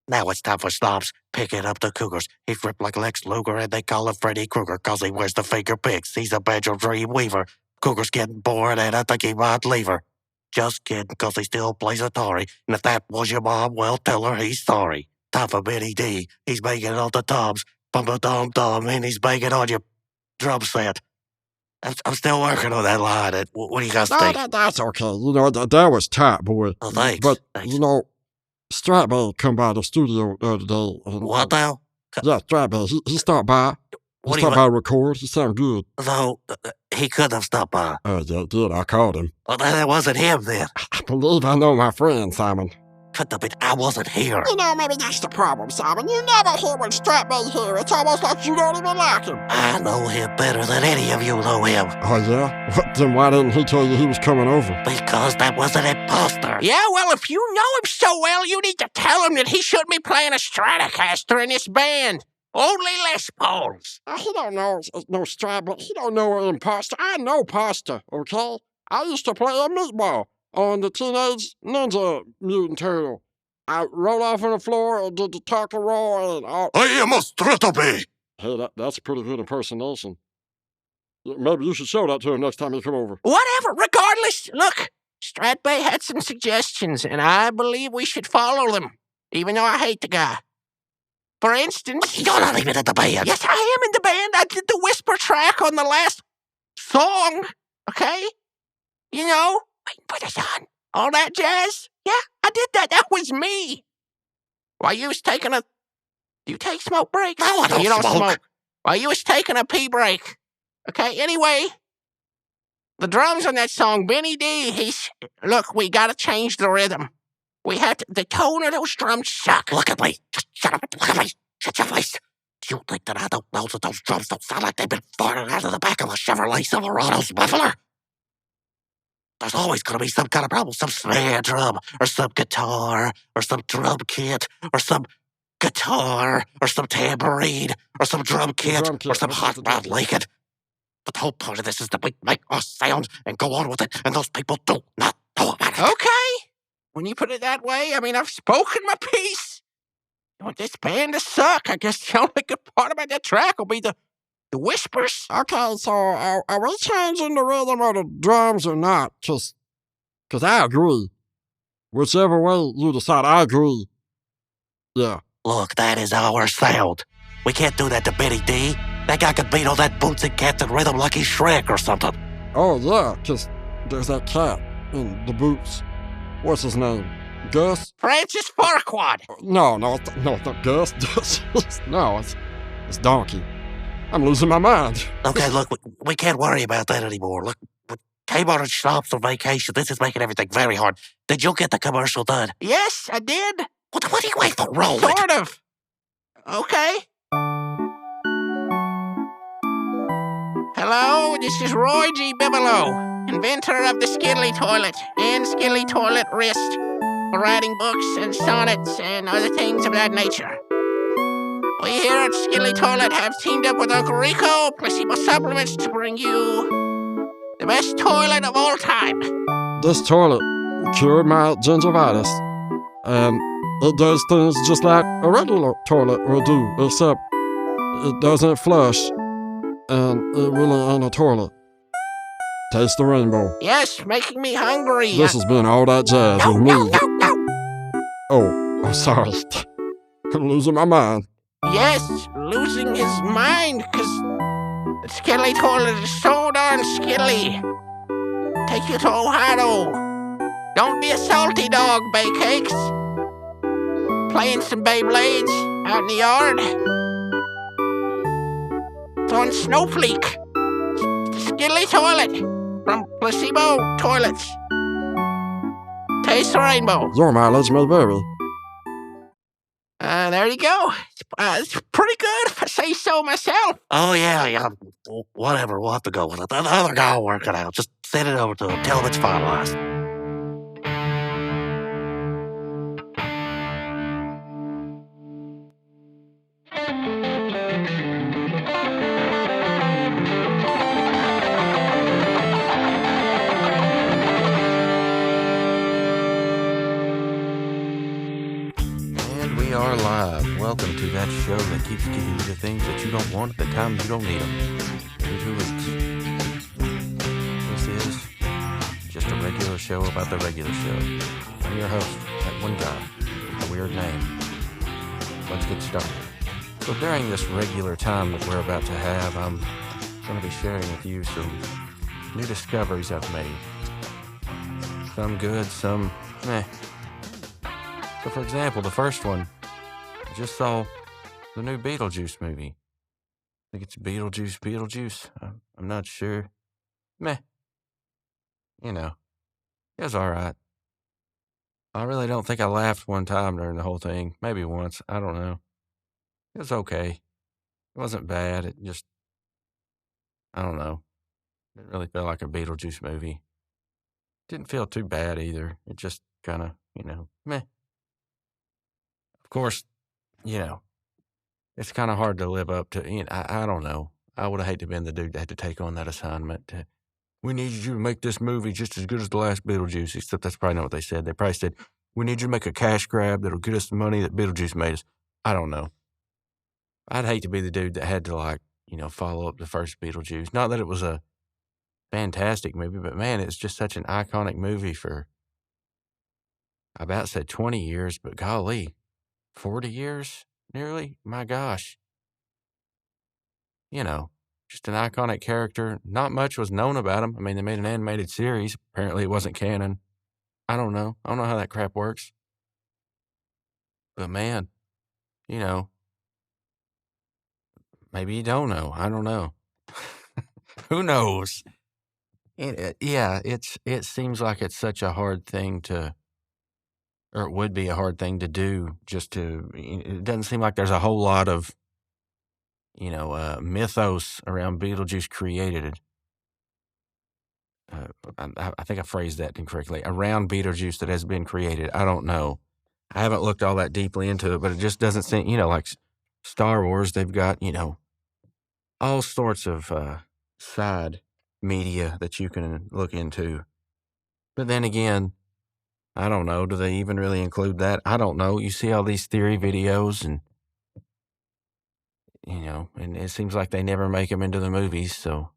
Now it's time for Snobs picking up the Cougars. He's ripped like Lex Luger, and they call him Freddy Krueger, cause he wears the finger picks. He's a Benjo Dream Weaver. Cougar's getting bored, and I think he might leave her. Just kidding, cause he still plays Atari. And if that was your mom, well, tell her he's sorry. Time for Benny D. He's banging on the toms. Bum-a-dum-dum, and he's banging on your drum set. I'm still working on that line. What do you guys think? That's okay. That was tight, boy. Oh, thanks. But, thanks. Stratman come by the studio the other day. And, What now? Yeah, Stratman. He stopped by. He stopped by to record. He sounded good. No, he couldn't have stopped by. Yeah, he did. I called him. Well, that wasn't him then. I believe I know my friend, Simon. Couldn't have been. I wasn't here. Maybe that's the problem, Simon. You never hear when Stratman here. It's almost like you don't even like him. I know him better than any of you know him. Oh, yeah? Then why didn't he tell you he was coming over? Because that was an imposter. Yeah, well, if you know him so well, you need to tell him that he shouldn't be playing a Stratocaster in this band. Only Les Pauls. He don't know no Stratman. He don't know an imposter. I know pasta, okay? I used to play a meatball on the Teenage Ninja Mutant Turtle. I rolled off on the floor and did the taco roll and all. I am a Stratobe. Hey, that's a pretty good impersonation. Maybe you should show that to him next time you come over. Whatever, regardless, look, Strat Bay had some suggestions, and I believe we should follow them, even though I hate the guy. For instance... You're not even in the band. Yes, I am in the band. I did the whisper track on the last song, okay? Waiting for the sun. All that jazz? Yeah, I did that. That was me. While you was taking a... Do you take smoke breaks? No, I don't You don't smoke. While you was taking a pee break. Okay, anyway, the drums on that song, Benny D, Look, we gotta change the rhythm. The tone of those drums suck. Look at me. Shut up. Look at me. Shut your face. Do you think that I don't know that those drums don't sound like they've been fired out of the back of a Chevrolet Silverado's muffler? There's always going to be some kind of problem. Some snare drum, or some guitar, or some drum kit, or some guitar, or some tambourine, or some drum kit, or some hot rod Lincoln. But the whole point of this is that we make our sound and go on with it, and those people do not know about it. Okay. When you put it that way, I've spoken my piece. You want this band to suck? I guess the only good part about that track will be the whispers. Okay, so are we changing the rhythm of the drums or not? Because I agree. Whichever way you decide, I agree. Yeah. Look, that is our sound. We can't do that to Benny D. That guy could beat all that boots and cats and rhythm like he's Shrek or something. Oh, yeah, because there's that cat in the boots. What's his name? Gus? Francis Farquaad. No, it's not Gus. No, it's Donkey. I'm losing my mind. Okay, look, we can't worry about that anymore. Look, we came on and stopped on vacation. This is making everything very hard. Did you get the commercial done? Yes, I did. What are you waiting for? Roll it. Sort of. Okay. Hello, this is Roy G. Bibelow, inventor of the Skidley Toilet and Skidley Toilet Wrist, for writing books and sonnets and other things of that nature. We here at Skidley Toilet have teamed up with Uncle Rico Placebo Supplements to bring you the best toilet of all time. This toilet cured my gingivitis, and it does things just like a regular toilet will do, except it doesn't flush, and it really ain't a toilet. Taste the rainbow. Yes, making me hungry. This has been all that jazz with me. No. Oh, I'm sorry. I'm losing my mind. Yes, losing his mind, because the Skidley Toilet is so darn skidly. Take you to Ohio. Don't be a salty dog, Bay Cakes. Playing some Beyblades out in the yard. Throwing Snowflake. Skidley Toilet from Placebo Toilets. Taste the rainbow. Your mileage may vary. There you go. It's pretty good, if I say so myself. Oh, yeah. Whatever, we'll have to go with it. The other guy will work it out. Just send it over to him. Tell him it's finalized. are live. Welcome to that show that keeps giving you the things that you don't want at the time you don't need them. Every 2 weeks. This is just a regular show about the regular show. I'm your host, that one guy, a weird name. Let's get started. So during this regular time that we're about to have, I'm going to be sharing with you some new discoveries I've made. Some good, some meh. So for example, the first one, I just saw the new Beetlejuice movie. I think it's Beetlejuice. I'm not sure. Meh. You know, it was alright. I really don't think I laughed one time during the whole thing. Maybe once. I don't know. It was okay. It wasn't bad. It just, I don't know. It didn't really feel like a Beetlejuice movie. Didn't feel too bad either. It just kind of, meh. Of course, it's kind of hard to live up to. I don't know. I would have hated to have been the dude that had to take on that assignment. We need you to make this movie just as good as the last Beetlejuice, except that's probably not what they said. They probably said, we need you to make a cash grab that'll get us the money that Beetlejuice made us. I don't know. I'd hate to be the dude that had to, follow up the first Beetlejuice. Not that it was a fantastic movie, but man, it's just such an iconic movie for, I about said 20 years, but golly, 40 years nearly? My gosh. Just an iconic character. Not much was known about him. I mean, they made an animated series. Apparently it wasn't canon. I don't know. I don't know how that crap works. But man, maybe you don't know. I don't know. Who knows? It seems like it's such a hard thing to, or it would be a hard thing to do it doesn't seem like there's a whole lot of, mythos around Beetlejuice created. I think I phrased that incorrectly. Around Beetlejuice that has been created. I don't know. I haven't looked all that deeply into it, but it just doesn't seem, like Star Wars, they've got, all sorts of side media that you can look into. But then again, I don't know. Do they even really include that? I don't know. You see all these theory videos and, and it seems like they never make them into the movies. So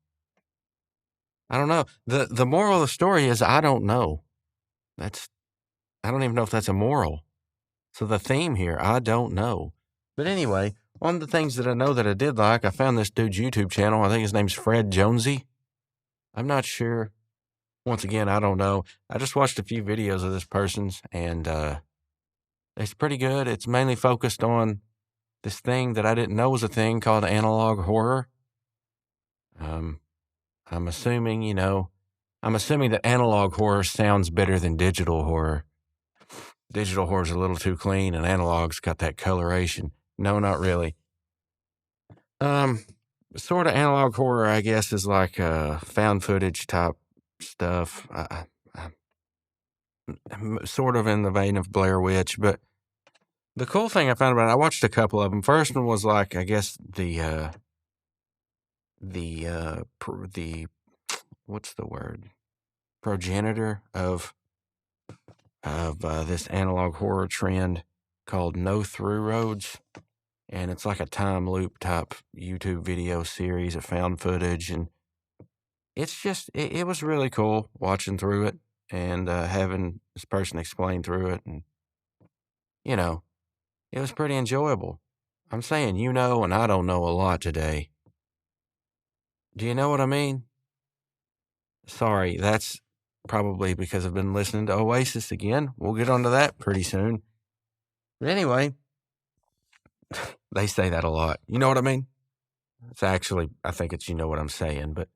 I don't know. The moral of the story is I don't know. I don't even know if that's a moral. So the theme here, I don't know. But anyway, one of the things that I know that I did like, I found this dude's YouTube channel. I think his name's Fred Jonesy. I'm not sure. Once again, I don't know. I just watched a few videos of this person's, and it's pretty good. It's mainly focused on this thing that I didn't know was a thing called analog horror. I'm assuming that analog horror sounds better than digital horror. Digital horror's a little too clean, and analog's got that coloration. No, not really. Sort of analog horror, I guess, is like found footage type stuff. Sort of in the vein of Blair Witch, but the cool thing I found about it, I watched a couple of them. First one was like, I guess the what's the word? Progenitor of this analog horror trend called No Through Roads. And it's like a time loop type YouTube video series of found footage. And it's just, it was really cool watching through it and having this person explain through it. And, it was pretty enjoyable. I'm saying and I don't know a lot today. Do you know what I mean? Sorry, that's probably because I've been listening to Oasis again. We'll get onto that pretty soon. But anyway, they say that a lot. You know what I mean? It's actually, I think it's you know what I'm saying, but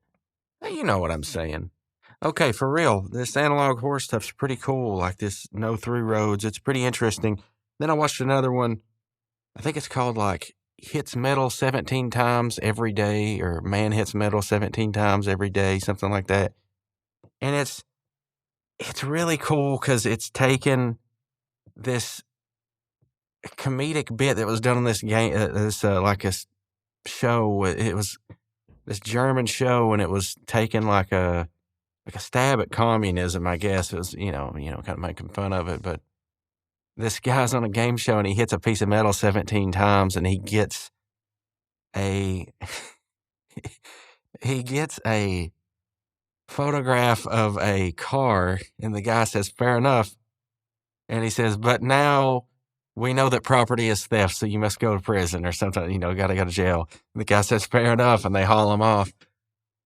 you know what I'm saying. Okay, for real, this analog horror stuff's pretty cool, like this No Through Roads. It's pretty interesting. Then I watched another one, I think it's called like Hits Metal 17 Times Every Day, or Man Hits Metal 17 Times Every Day, something like that. And it's really cool because it's taken this comedic bit that was done on this game, like a show. It was this German show, and it was taken like a stab at communism, I guess. It was, kind of making fun of it, but this guy's on a game show and he hits a piece of metal 17 times and he gets a photograph of a car, and the guy says, fair enough. And he says, but now we know that property is theft, so you must go to prison or something, got to go to jail. And the guy says, fair enough, and they haul him off.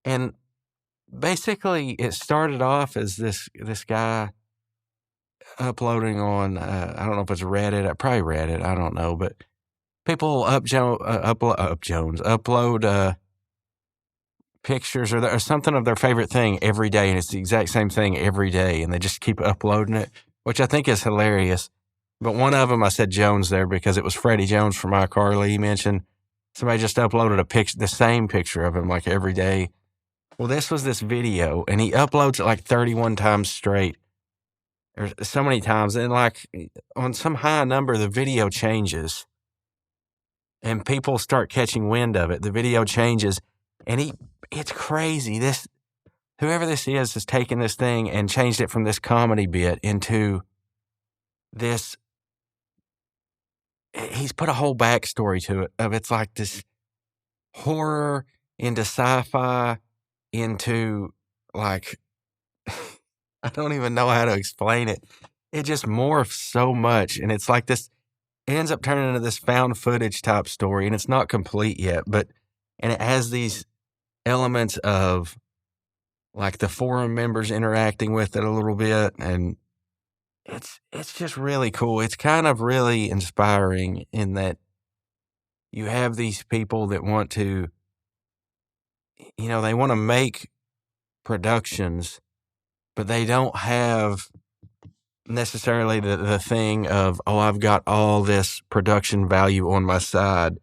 And basically it started off as this guy uploading on, I don't know if it's Reddit, probably Reddit, I don't know, but people upload pictures or something of their favorite thing every day, and it's the exact same thing every day, and they just keep uploading it, which I think is hilarious. But one of them, I said Jones there because it was Freddie Jones from iCarly. He mentioned somebody just uploaded a picture, the same picture of him like every day. Well, this was this video, and he uploads it like 31 times straight, or so many times, and like on some high number, the video changes, and people start catching wind of it. The video changes, and it's crazy. Whoever this is taken this thing and changed it from this comedy bit into this. He's put a whole backstory to it. It's like this horror into sci-fi into like, I don't even know how to explain it. It just morphs so much. And it's like this, it ends up turning into this found footage type story. And it's not complete yet, and it has these elements of like the forum members interacting with it a little bit, and it's just really cool. It's kind of really inspiring in that you have these people that want to, they want to make productions, but they don't have necessarily the thing of, oh, I've got all this production value on my side.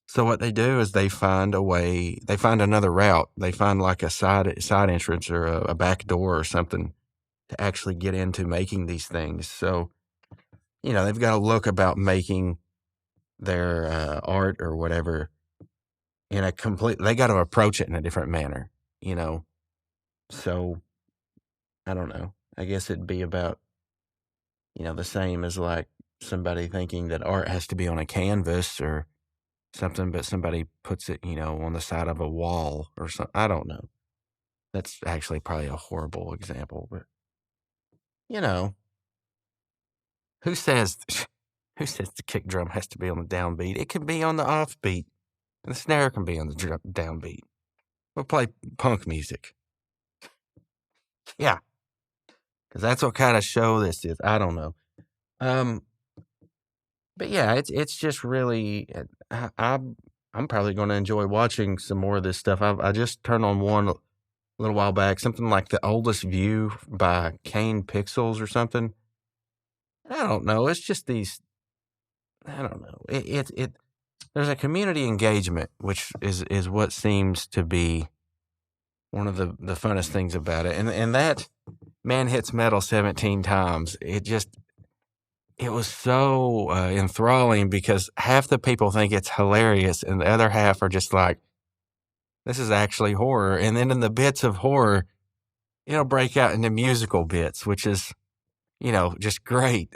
So what they do is they find another route. They find like a side entrance or a back door or something to actually get into making these things. So, they've got a look about making their art or whatever in they got to approach it in a different manner, So, I don't know. I guess it'd be about, the same as like somebody thinking that art has to be on a canvas or something, but somebody puts it, on the side of a wall or something. I don't know. That's actually probably a horrible example, but who says the kick drum has to be on the downbeat? It can be on the offbeat. And the snare can be on the downbeat. We'll play punk music. Yeah. Because that's what kind of show this is. I don't know. But yeah, it's just really, I'm probably going to enjoy watching some more of this stuff. I just turned on one a little while back, something like The Oldest View by Kane Pixels or something. I don't know. It's just these, I don't know. There's a community engagement, which is what seems to be one of the funnest things about it. And that man hits metal 17 times. It was so enthralling because half the people think it's hilarious and the other half are just like, this is actually horror. And then in the bits of horror, it'll break out into musical bits, which is, just great.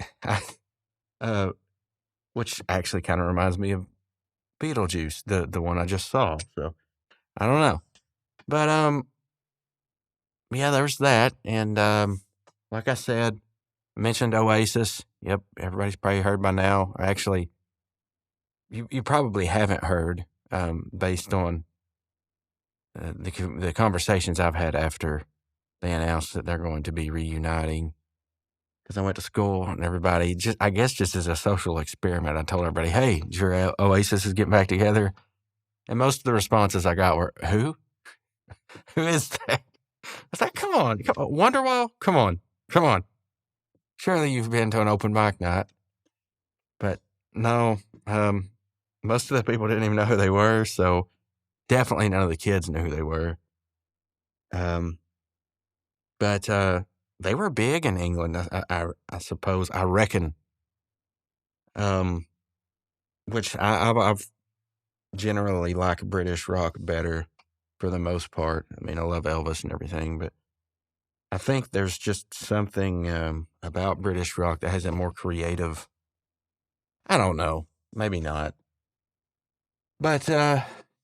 Which actually kind of reminds me of Beetlejuice, the one I just saw. So I don't know. But yeah, there's that. And like I said, I mentioned Oasis. Yep, everybody's probably heard by now. Actually, you probably haven't heard based on the conversations I've had after they announced that they're going to be reuniting. Because I went to school and everybody, just as a social experiment, I told everybody, hey, your Oasis is getting back together. And most of the responses I got were, who? Who is that? I was like, come on. Wonderwall? Come on. Surely you've been to an open mic night. But no, most of the people didn't even know who they were. So definitely none of the kids knew who they were. But they were big in England, I suppose. I reckon. Which I've generally like British rock better for the most part. I mean, I love Elvis and everything, but I think there's just something about British rock that has a more creative. I don't know, maybe not, but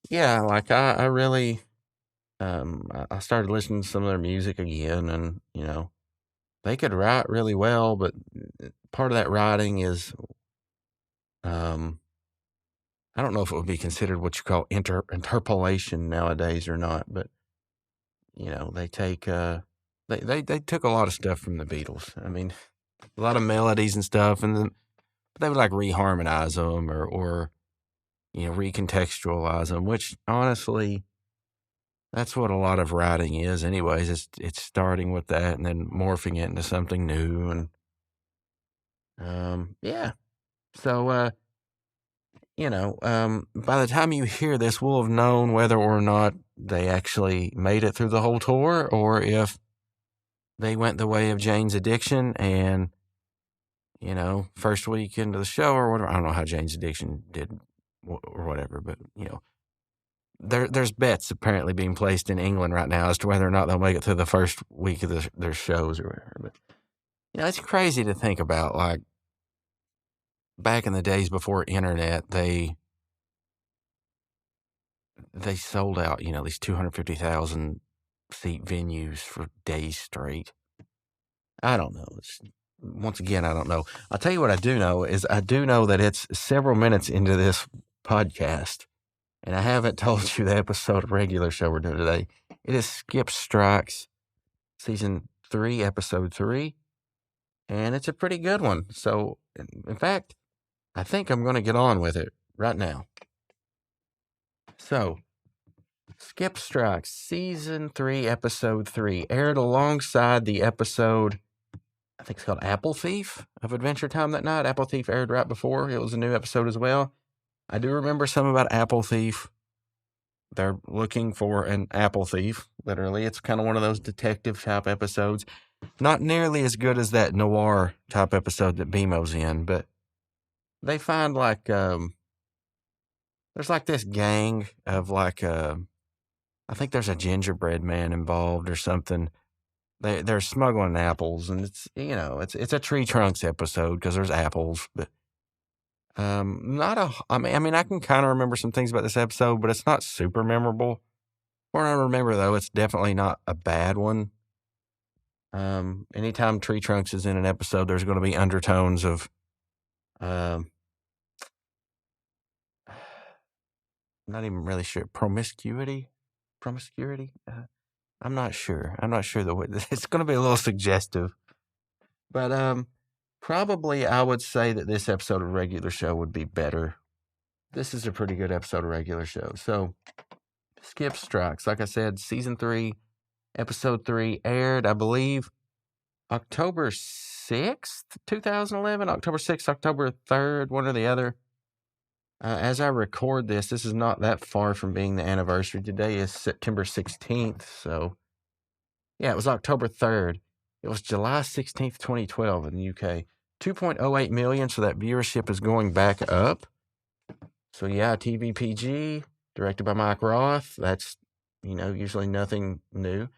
yeah, like I really I started listening to some of their music again, and they could write really well, but part of that writing is I don't know if it would be considered what you call interpolation nowadays or not, but they take they took a lot of stuff from the Beatles. I mean, a lot of melodies and stuff, and then they would like reharmonize them or recontextualize them, which honestly, that's what a lot of writing is anyways. It's starting with that and then morphing it into something new, and yeah. So by the time you hear this, we'll have known whether or not they actually made it through the whole tour, or if they went the way of Jane's Addiction and, first week into the show or whatever. I don't know how Jane's Addiction did or whatever, but, there's bets apparently being placed in England right now as to whether or not they'll make it through the first week of their shows or whatever. But, it's crazy to think about, like, back in the days before internet, they sold out, these 250,000 seat venues for days straight. I don't know. Once again, I don't know. I'll tell you what I do know is I do know that it's several minutes into this podcast, and I haven't told you the episode of regular show we're doing today. It is Skip Strikes, season 3, episode 3, and it's a pretty good one. So, in fact, I think I'm going to get on with it right now. So, Skip Strikes, season 3, episode 3, aired alongside the episode, I think it's called Apple Thief of Adventure Time that night. Apple Thief aired right before. It was a new episode as well. I do remember some about Apple Thief. They're looking for an apple thief, literally. It's kind of one of those detective type episodes. Not nearly as good as that noir type episode that BMO's in, but they find like, there's like this gang of like, I think there's a gingerbread man involved or something. They're smuggling apples, and it's a tree trunks episode because there's apples, but not a. I mean, I can kind of remember some things about this episode, but it's not super memorable. What I remember though, it's definitely not a bad one. Anytime tree trunks is in an episode, there's going to be undertones of, not even really sure, promiscuity. I'm not sure. The way it's going to be a little suggestive, but probably I would say that this episode of regular show would be better. This is a pretty good episode of regular show. So, Skip Strikes, like I said, season 3, episode 3 aired, I believe, October 6th, 2011, October 6th, October 3rd, one or the other. As I record this is not that far from being the anniversary. Today is September 16th, so yeah, it was October 3rd. It was July 16th, 2012 in the UK. 2.08 million, so that viewership is going back up. So yeah, TVPG, directed by Mike Roth. That's, usually nothing new.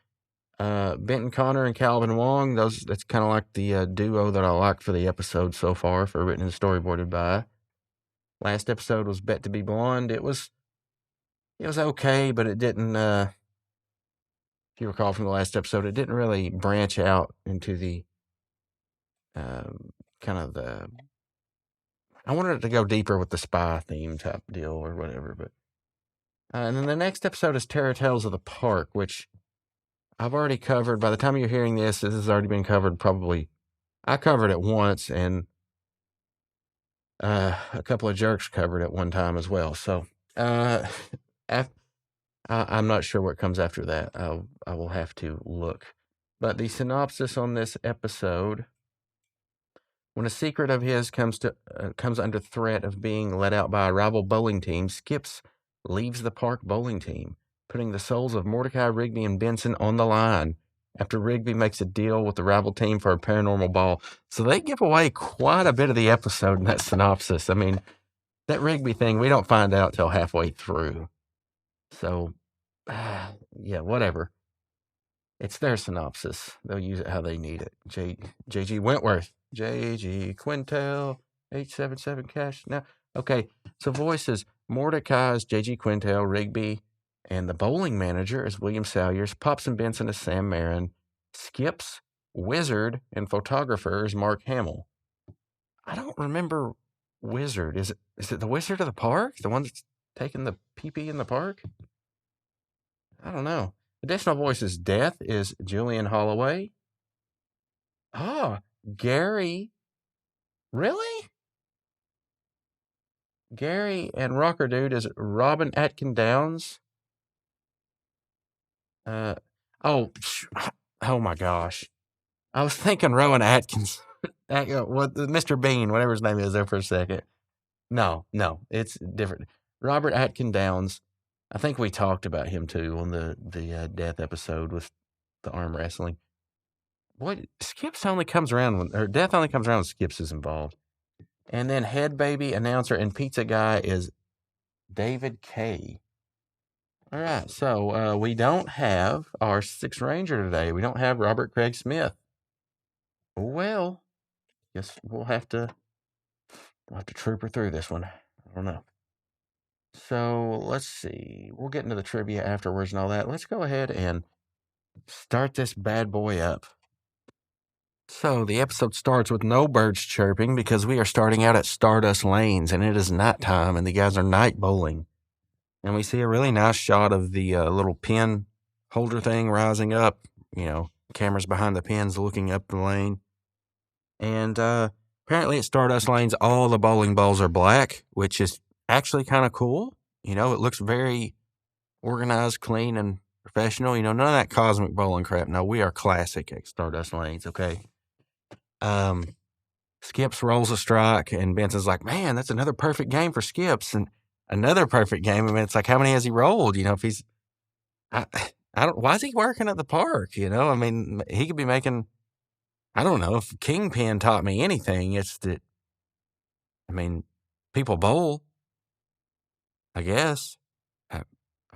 Benton Connor and Calvin Wong, that's kind of like the duo that I like for the episode so far, for written and storyboarded by. Last episode was Bet to Be Blonde. It was okay, but it didn't, if you recall from the last episode, it didn't really branch out into the, kind of the, I wanted it to go deeper with the spy theme type deal or whatever, but, and then the next episode is Terror Tales of the Park, which I've already covered. By the time you're hearing this has already been covered probably. I covered it once, and a couple of jerks covered it one time as well. So, I'm not sure what comes after that. I will have to look. But the synopsis on this episode: when a secret of his comes under threat of being let out by a rival bowling team, Skips leaves the park bowling team, putting the souls of Mordecai, Rigby, and Benson on the line after Rigby makes a deal with the rival team for a paranormal ball. So they give away quite a bit of the episode in that synopsis. I mean, that Rigby thing, we don't find out till halfway through. So, yeah, whatever. It's their synopsis. They'll use it how they need it. J.G. Wentworth. J.G. Quintel. 877 cash now. Okay, so voices. Mordecai is J.G. Quintel, Rigby. And the bowling manager is William Salyers. Pops and Benson is Sam Marin. Skip's wizard and photographer is Mark Hamill. I don't remember wizard. Is it the wizard of the park? The one that's taking the pee-pee in the park? I don't know. Additional voices. Death is Julian Holloway. Gary. Really? Gary and Rocker Dude is Robin Atkin Downs. Oh my gosh. I was thinking Rowan Atkins. Mr. Bean, whatever his name is there for a second. No, it's different. Robert Atkin Downs. I think we talked about him too on the death episode with the arm wrestling. Boy, Skips only comes around death only comes around when Skips is involved. And then head baby, announcer, and pizza guy is David Kay. All right, so we don't have our Sixth Ranger today. We don't have Robert Craig Smith. Well, guess we'll have to trooper through this one. I don't know. So let's see. We'll get into the trivia afterwards and all that. Let's go ahead and start this bad boy up. So the episode starts with no birds chirping because we are starting out at Stardust Lanes and it is nighttime and the guys are night bowling. And we see a really nice shot of the little pin holder thing rising up, cameras behind the pins looking up the lane. And apparently at Stardust Lanes, all the bowling balls are black, which is actually kind of cool. It looks very organized, clean, and professional. None of that cosmic bowling crap. No, we are classic at Stardust Lanes, okay? Skips rolls a strike, and Benson's like, man, that's another perfect game for Skips. And another perfect game. I mean, it's like, how many has he rolled? If he's, why is he working at the park? I mean, he could be making, I don't know, if Kingpin taught me anything, it's that, people bowl, I guess. I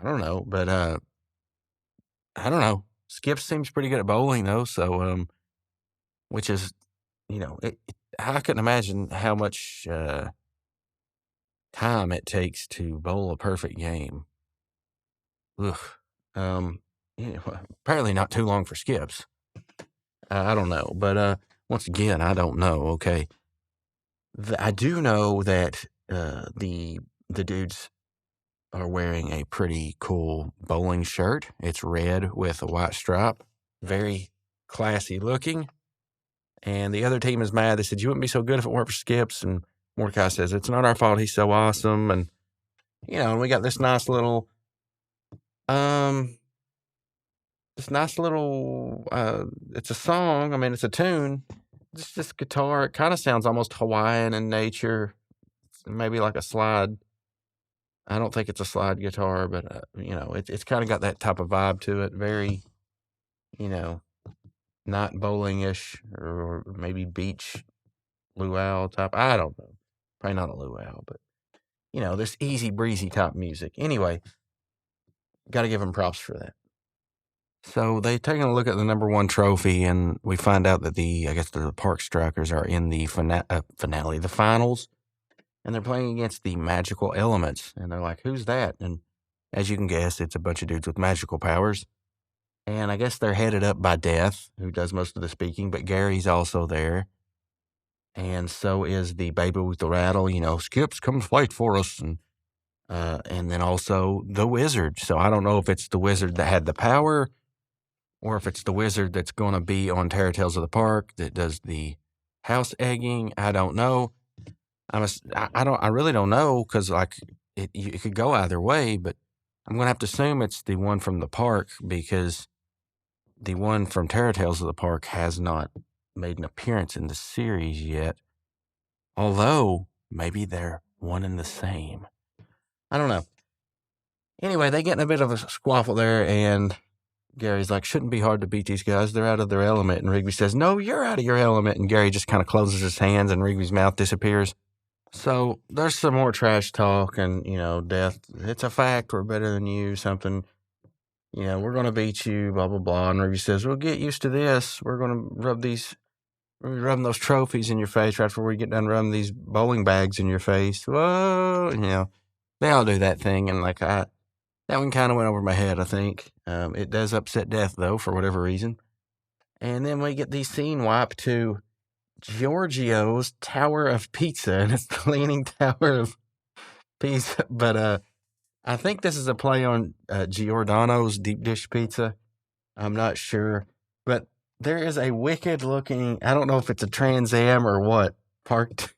don't know, but, I don't know. Skip seems pretty good at bowling, though, so, which is, I couldn't imagine how much, time it takes to bowl a perfect game. Ugh. Apparently not too long for Skips. I don't know, but once again, I don't know. Okay, I do know that the dudes are wearing a pretty cool bowling shirt. It's red with a white stripe, very classy looking. And the other team is mad. They said, you wouldn't be so good if it weren't for Skips. And Mordecai says, it's not our fault. He's so awesome. And, and we got this nice little, it's a song. It's a tune. This guitar, it kind of sounds almost Hawaiian in nature. Maybe like a slide. I don't think it's a slide guitar, but, it's kind of got that type of vibe to it. Very, not bowling-ish or maybe beach luau type. I don't know. Probably not a luau, but, this easy breezy type music. Anyway, got to give them props for that. So they taking a look at the number 1 trophy, and we find out that the Park Strikers are in the finale, the finals, and they're playing against the Magical Elements. And they're like, who's that? And as you can guess, it's a bunch of dudes with magical powers. And I guess they're headed up by Death, who does most of the speaking, but Gary's also there. And so is the baby with the rattle, Skips, come fight for us. And then also the wizard. So I don't know if it's the wizard that had the power or if it's the wizard that's going to be on Terror Tales of the Park that does the house egging. I don't know. I really don't know because it could go either way, but I'm going to have to assume it's the one from the park because the one from Terror Tales of the Park has not made an appearance in the series yet. Although, maybe they're one and the same. I don't know. Anyway, they get in a bit of a squaffle there, and Gary's like, shouldn't be hard to beat these guys. They're out of their element. And Rigby says, no, you're out of your element. And Gary just kind of closes his hands, and Rigby's mouth disappears. So there's some more trash talk, and, Death, it's a fact, we're better than you, something. we're going to beat you, blah, blah, blah. And Ruby says, well, get used to this. We're going to rubbing those trophies in your face right before we get done rubbing these bowling bags in your face. Whoa, they all do that thing. And that one kind of went over my head, I think. It does upset Death, though, for whatever reason. And then we get the scene wipe to Giorgio's Tower of Pizza, and it's the Leaning Tower of Pizza. But I think this is a play on Giordano's deep dish pizza. I'm not sure. But there is a wicked looking, I don't know if it's a Trans Am or what, parked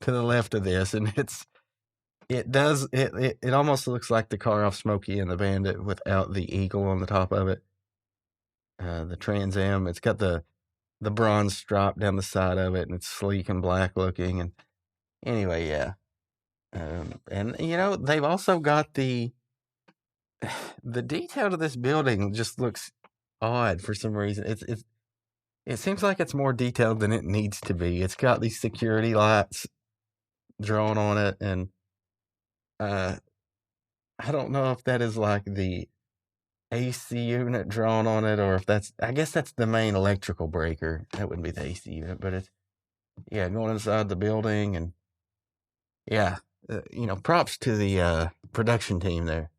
to the left of this. And it almost looks like the car off Smokey and the Bandit without the eagle on the top of it. The Trans Am, it's got the bronze stripe down the side of it, and it's sleek and black looking. And anyway, yeah. And they've also got the detail to this building just looks odd for some reason. It seems like it's more detailed than it needs to be. It's got these security lights drawn on it, and I don't know if that is like the AC unit drawn on it, or if I guess that's the main electrical breaker. That wouldn't be the AC unit, but it's, going inside the building, and props to the production team there.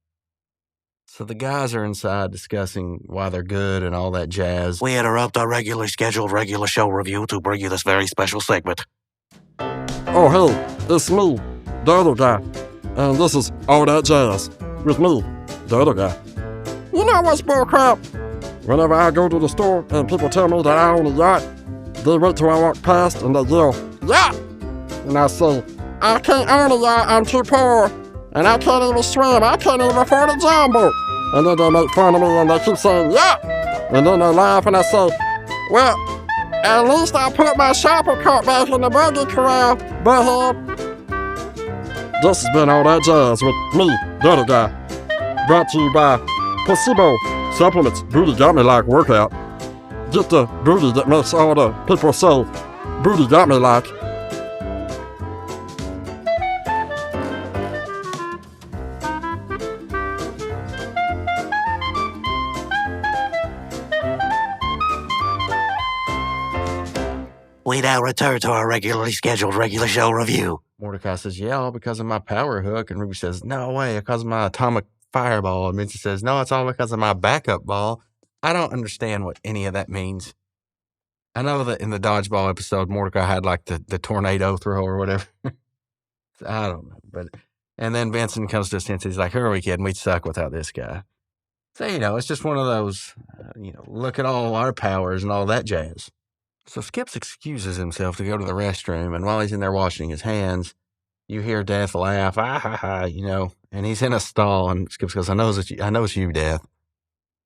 So the guys are inside discussing why they're good and all that jazz. We interrupt our regular show review to bring you this very special segment. Oh, hey, it's me, the other guy. And this is All That Jazz with me, the other guy. You know what's bullcrap? Whenever I go to the store and people tell me that I own a yacht, they wait till I walk past and they yell, yacht! And I say, I can't own a yacht, I'm too poor. And I can't even swim, I can't even afford a jumbo. And then they make fun of me and they keep saying, yeah! And then they laugh and I say, well, at least I put my shopping cart back in the buggy corral, butthead. This has been All That Jazz with me, the other guy. Brought to you by Placebo Supplements. Booty got me like workout. Get the booty that makes all the people say, booty got me like. We now return to our regularly scheduled regular show review. Mordecai says, yeah, all because of my power hook. And Ruby says, no way, because of my atomic fireball. And Mincy says, no, it's all because of my backup ball. I don't understand what any of that means. I know that in the dodgeball episode, Mordecai had like the tornado throw or whatever. I don't know. And then Vincent comes to us and he's like, who are we kidding? We'd suck without this guy. So, it's just one of those, look at all our powers and all that jazz. So Skips excuses himself to go to the restroom, and while he's in there washing his hands, you hear Death laugh, ah ha ha, and he's in a stall, and Skips goes, I know it's you, Death.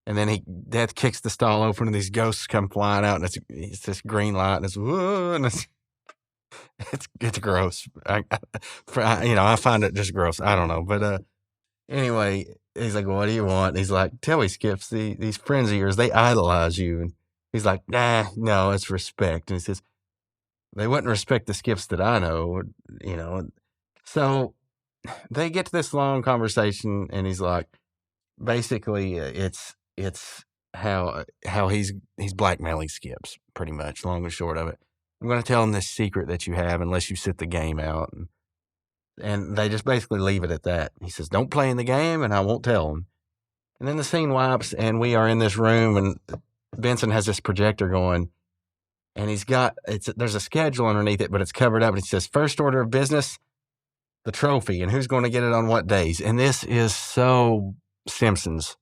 And then Death kicks the stall open, and these ghosts come flying out, and it's this green light, and it's whoa, and it's gross. I find it just gross. I don't know, but anyway, he's like, what do you want? And he's like, tell me, Skips, these friends of yours, they idolize you. And he's like, nah, no, it's respect. And he says, they wouldn't respect the Skips that I know, So they get to this long conversation, and he's like, basically, it's how he's blackmailing Skips, pretty much, long and short of it. I'm going to tell him this secret that you have unless you sit the game out. And they just basically leave it at that. He says, don't play in the game, and I won't tell him. And then the scene wipes, and we are in this room, and Benson has this projector going, and there's a schedule underneath it, but it's covered up, and it says, first order of business, the trophy, and who's going to get it on what days. And this is so Simpsons,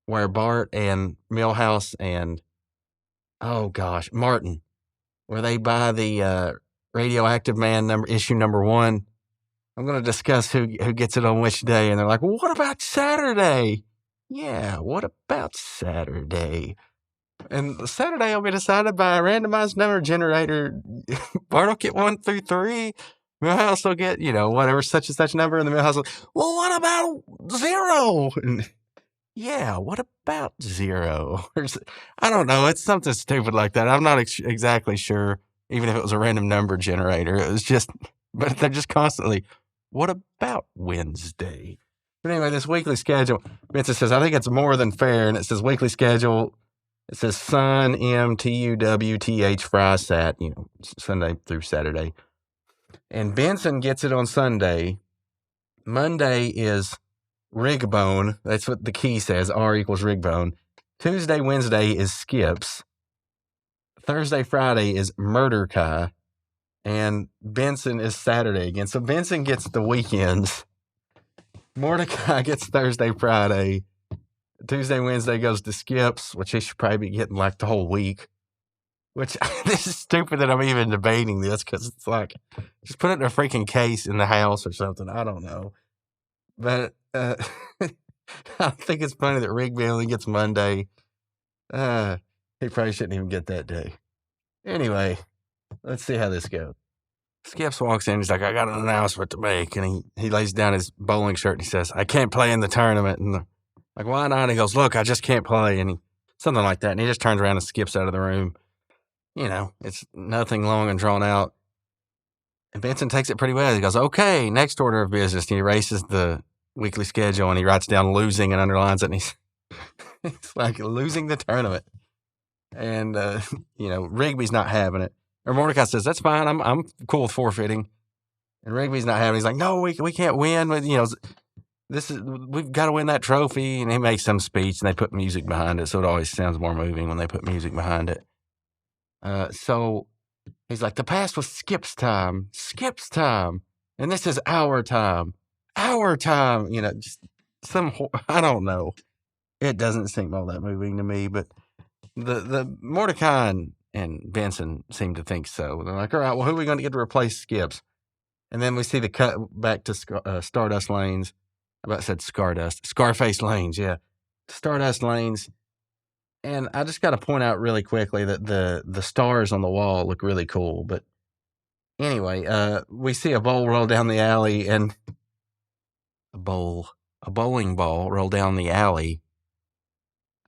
where Bart and Milhouse and, oh gosh, Martin, where they buy the Radioactive Man issue number 1. I'm going to discuss who gets it on which day. And they're like, well, what about Saturday? Yeah, what about Saturday? And Saturday will be decided by a randomized number generator. Bart will get 1 through 3. Milhouse will get, whatever, such and such number. And the Milhouse will, well, what about 0? And, yeah, what about 0? I don't know. It's something stupid like that. I'm not exactly sure, even if it was a random number generator. It was just, but they're just constantly, what about Wednesday? But anyway, this weekly schedule, Vincent says, I think it's more than fair. And it says weekly schedule. It says Sun, MTUWTH, Fry, Sat, Sunday through Saturday. And Benson gets it on Sunday. Monday is Rigbone. That's what the key says, R equals Rigbone. Tuesday, Wednesday is Skips. Thursday, Friday is Murder Kai. And Benson is Saturday again. So Benson gets the weekends. Mordecai gets Thursday, Friday. Tuesday, Wednesday goes to Skips, which he should probably be getting like the whole week. Which, this is stupid that I'm even debating this, because it's like, just put it in a freaking case in the house or something. I don't know. But I think it's funny that Rigby only gets Monday. He probably shouldn't even get that day. Anyway, let's see how this goes. Skips walks in. He's like, I got an announcement to make. And he lays down his bowling shirt and he says, I can't play in the tournament. And like, why not? He goes, look, I just can't play. And something like that. And he just turns around and skips out of the room. It's nothing long and drawn out. And Benson takes it pretty well. He goes, okay, next order of business. And he erases the weekly schedule and he writes down losing and underlines it. And he's like, losing the tournament. And, Rigby's not having it. Or Mordecai says, that's fine. I'm cool with forfeiting. And Rigby's not having it. He's like, no, we can't win. But, we've got to win that trophy. And he makes some speech and they put music behind it. So it always sounds more moving when they put music behind it. So he's like, the past was Skip's time. And this is our time. Just I don't know. It doesn't seem all that moving to me, but the Mordecai and Benson seem to think so. They're like, all right, well, who are we going to get to replace Skips? And then we see the cut back to Stardust Lanes. I about said Scarface Lanes, yeah. Stardust Lanes. And I just got to point out really quickly that the stars on the wall look really cool. But anyway, we see a bowl roll down the alley and a bowling ball roll down the alley.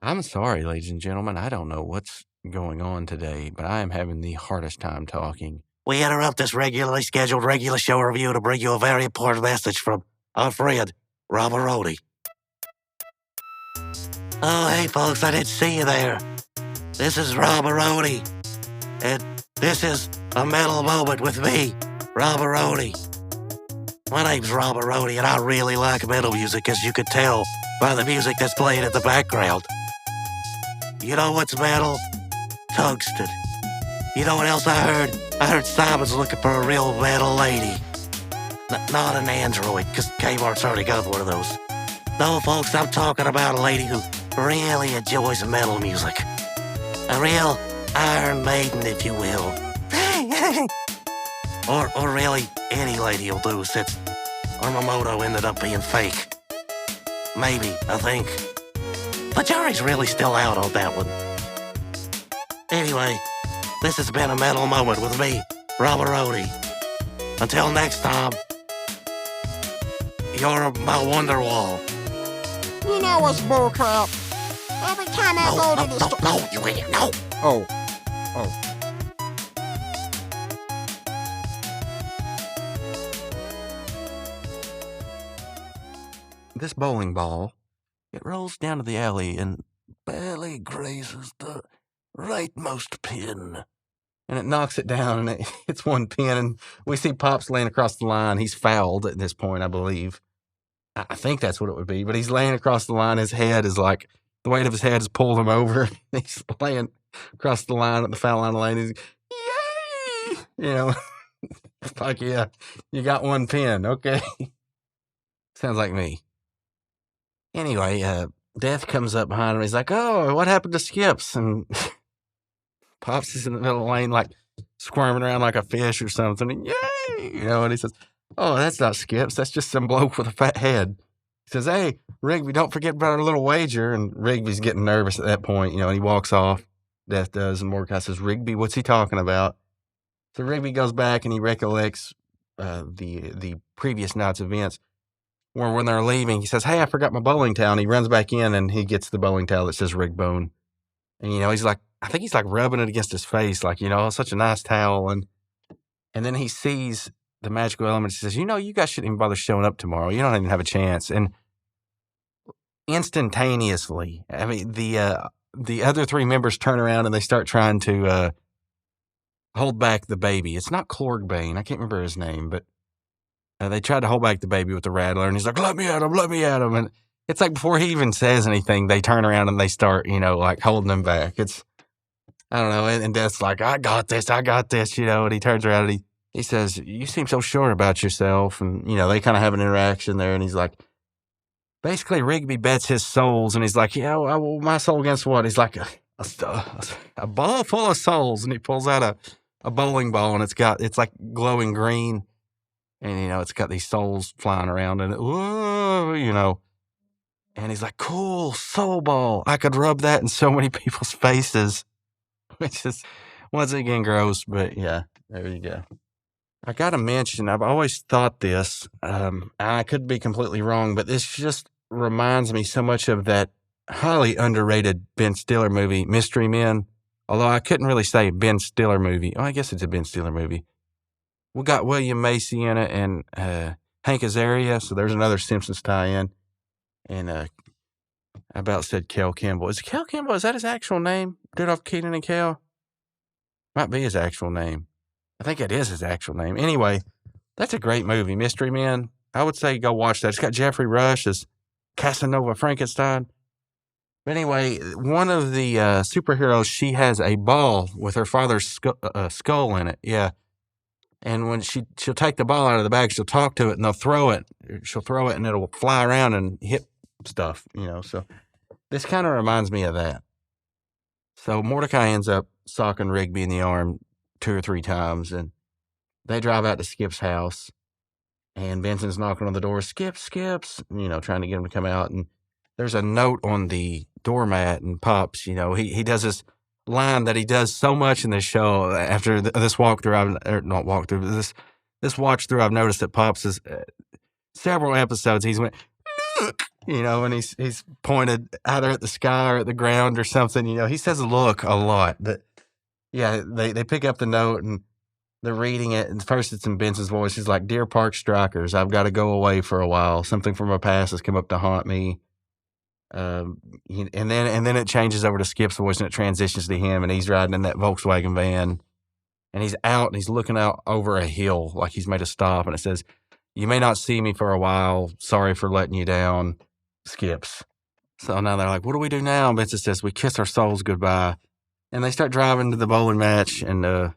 I'm sorry, ladies and gentlemen. I don't know what's going on today, but I am having the hardest time talking. We interrupt this regularly scheduled regular show review to bring you a very important message from our friend, Robert Rody. Oh, hey, folks, I didn't see you there. This is Robert Rody, and this is a metal moment with me, Robert Rody. My name's Robert Rody, and I really like metal music, as you can tell by the music that's playing in the background. You know what's metal? Tungsten. You know what else I heard? I heard Simon's looking for a real metal lady. Not an android, because Kmart's already got one of those. No, folks, I'm talking about a lady who really enjoys metal music. A real Iron Maiden, if you will. or really, any lady will do, since Armamoto ended up being fake. Maybe, I think. The jury's really still out on that one. Anyway, this has been a metal moment with me, Robert Rody. Until next time, you're my Wonderwall. You know what's bullcrap. Every time I go to the store... No, you idiot, no! Oh. This bowling ball, it rolls down to the alley and barely grazes the rightmost pin. And it knocks it down, and it hits one pin, and we see Pops laying across the line. He's fouled at this point, I believe. I think that's what it would be, but he's laying across the line. His head is like, the weight of his head has pulled him over. He's laying across the line at the foul line of the lane. He's, yay! It's like, yeah, you got one pin, okay. Sounds like me. Anyway, Death comes up behind him. He's like, oh, what happened to Skips? And Pops is in the middle of the lane, like squirming around like a fish or something. And yay! And he says, oh, that's not Skips. That's just some bloke with a fat head. He says, hey, Rigby, don't forget about our little wager. And Rigby's getting nervous at that point, and he walks off. Death does. And Mordecai says, Rigby, what's he talking about? So Rigby goes back and he recollects the previous night's events. Where when they're leaving, he says, hey, I forgot my bowling towel. And he runs back in and he gets the bowling towel that says Rigbone. And, he's like, I think he's like rubbing it against his face, like, such a nice towel. And then he sees the magical element. He says, you guys shouldn't even bother showing up tomorrow. You don't even have a chance. And instantaneously. I mean, the other three members turn around and they start trying to hold back the baby. It's not Clorgbane. I can't remember his name, but they tried to hold back the baby with the rattler, and he's like, let me at him, let me at him. And it's like before he even says anything, they turn around and they start, like holding him back. It's, I don't know. And Death's like, I got this, and he turns around and he says, you seem so sure about yourself. And, they kind of have an interaction there, and he's like, basically Rigby bets his souls, and he's like, my soul against what? He's like, a ball full of souls, and he pulls out a bowling ball, and it's like glowing green, and it's got these souls flying around in it. Whoa, and he's like, cool, soul ball. I could rub that in so many people's faces, which is once again gross, but yeah, there you go. I gotta mention, I've always thought this, I could be completely wrong, but this just reminds me so much of that highly underrated Ben Stiller movie, Mystery Men. Although I couldn't really say Ben Stiller movie. Oh, I guess it's a Ben Stiller movie. We got William Macy in it and Hank Azaria, so there's another Simpsons tie-in. And I about said Kel Kimball. Is it Kel Kimball? Is that his actual name? Dude off Kenan and Kel? Might be his actual name. I think it is his actual name. Anyway, that's a great movie, Mystery Men. I would say go watch that. It's got Jeffrey Rush as Casanova Frankenstein. But anyway, one of the superheroes, she has a ball with her father's skull in it. Yeah. And when she'll take the ball out of the bag, she'll talk to it and they'll throw it. She'll throw it and it'll fly around and hit stuff, So this kind of reminds me of that. So Mordecai ends up socking Rigby in the arm 2 or 3 times, and they drive out to Skip's house, and Benson's knocking on the door, Skips, trying to get him to come out, and there's a note on the doormat, and Pops, he does this line that he does so much in this show. After this walkthrough, this watch through, I've noticed that Pops is several episodes he's went, look, and he's pointed either at the sky or at the ground or something. He says look a lot, but yeah, they pick up the note and they're reading it, and first it's in Benson's voice. He's like, Dear Park Strikers, I've got to go away for a while. Something from my past has come up to haunt me. And then it changes over to Skip's voice, and it transitions to him, and he's riding in that Volkswagen van, and he's out, and he's looking out over a hill like he's made a stop, and it says, you may not see me for a while. Sorry for letting you down, Skips. So now they're like, what do we do now? And Benson says, we kiss our souls goodbye. And they start driving to the bowling match, and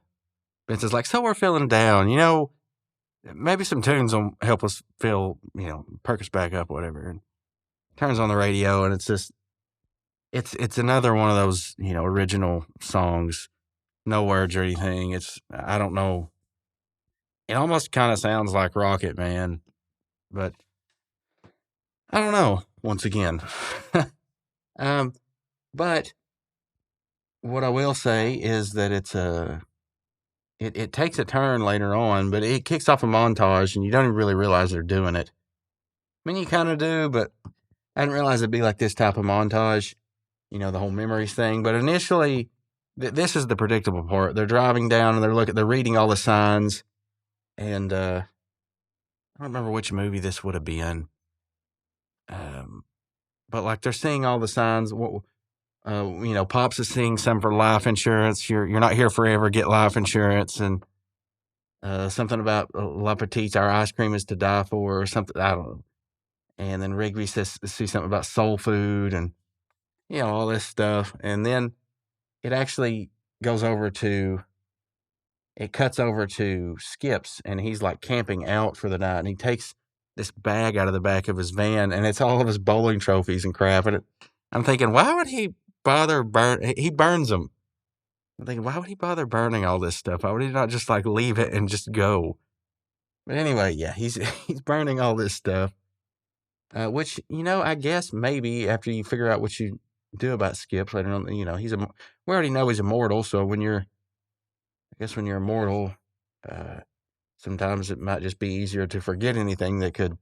Benson's like, so we're feeling down. Maybe some tunes will help us feel, perk us back up, whatever. And turns on the radio, and it's just, it's another one of those, original songs, no words or anything. I don't know. It almost kind of sounds like Rocket Man, but I don't know, once again. But what I will say is that it takes a turn later on, but it kicks off a montage, and you don't even really realize they're doing it. I mean, you kind of do, but I didn't realize it'd be like this type of montage, the whole memories thing. But initially, this is the predictable part. They're driving down, and they're reading all the signs, and I don't remember which movie this would have been. But like they're seeing all the signs. Pops is seeing some for life insurance. You're not here forever. Get life insurance, and something about La Petite, our ice cream is to die for, or something. I don't know. And then Rigby sees something about soul food, and all this stuff. And then it actually cuts over to Skip's, and he's like camping out for the night, and he takes this bag out of the back of his van, and it's all of his bowling trophies and crap. And I'm thinking, why would he bother he burns them? I'm thinking, why would he bother burning all this stuff? Why would he not just like leave it and just go? But anyway, yeah, he's burning all this stuff, which, I guess maybe after you figure out what you do about Skip later on, we already know he's immortal. So when you're immortal, sometimes it might just be easier to forget anything that could,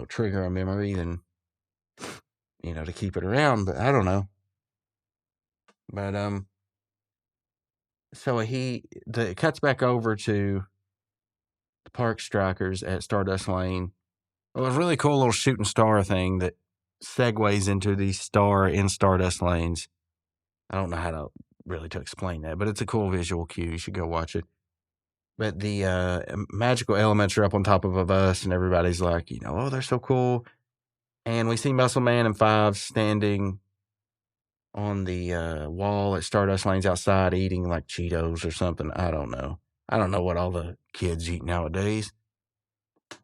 trigger a memory than, to keep it around. But I don't know. But, so it cuts back over to the Park Strikers at Stardust Lane. It was a really cool little shooting star thing that segues into the star in Stardust lanes. I don't know how to explain that, but it's a cool visual cue. You should go watch it. But the magical elements are up on top of a bus, and everybody's like, oh, they're so cool. And we see Muscle Man and Five standing on the wall at Stardust Lanes outside eating like Cheetos or something. I don't know. I don't know what all the kids eat nowadays.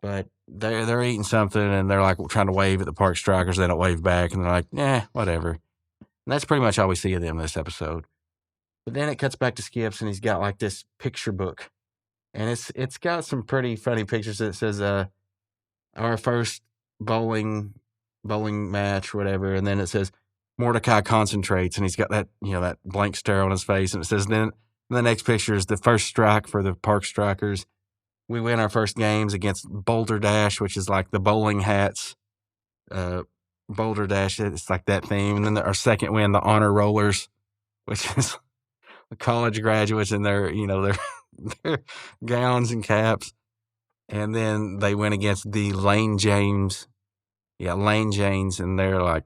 But they're eating something, and they're like trying to wave at the Park Strikers. They don't wave back, and they're like, whatever. And that's pretty much all we see of them this episode. But then it cuts back to Skips, and he's got like this picture book. And it's got some pretty funny pictures. It says our first bowling match, whatever, and then it says Mordecai concentrates, and he's got that that blank stare on his face, and it says then the next picture is the first strike for the Park Strikers. We win our first games against Boulder Dash, which is like the bowling hats. Boulder Dash, it's like that theme, and then our second win, the Honor Rollers, which is the college graduates in their their gowns and caps. And then they went against the Lane James. Yeah, Lane James, and they're like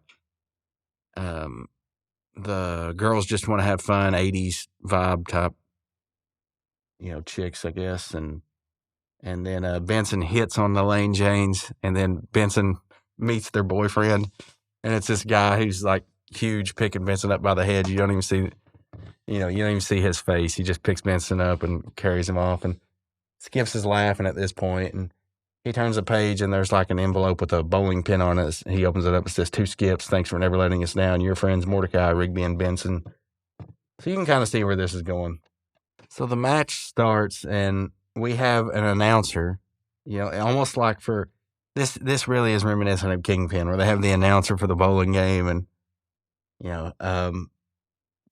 the girls just want to have fun, 80s vibe type, chicks, I guess. And then Benson hits on the Lane James, and then Benson meets their boyfriend, and it's this guy who's like huge, picking Benson up by the head. You don't even see you don't even see his face. He just picks Benson up and carries him off, and Skips is laughing at this point, and he turns the page, and there's like an envelope with a bowling pin on it. He opens it up. It says, "To Skips, thanks for never letting us down. Your friends Mordecai, Rigby, and Benson." So you can kind of see where this is going. So the match starts, and we have an announcer, almost like for this really is reminiscent of Kingpin, where they have the announcer for the bowling game, and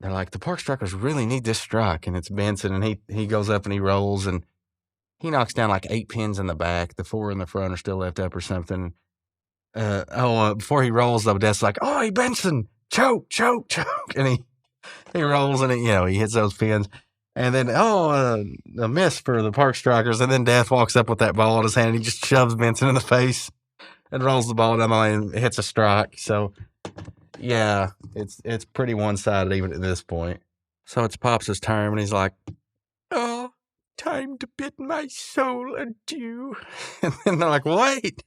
they're like, the Park Strikers really need this strike, and it's Benson, and he goes up and he rolls, and he knocks down like 8 pins in the back. The 4 in the front are still left up or something. Before he rolls, though, Death's like, "Oh, hey, Benson, choke," and he rolls, and he hits those pins. And then, a miss for the Park Strikers. And then Death walks up with that ball in his hand, and he just shoves Benson in the face and rolls the ball down the lane and hits a strike. So, yeah, it's pretty one-sided even at this point. So it's Pops' turn, and he's like, "Oh, time to bid my soul adieu." And then they're like, "Wait."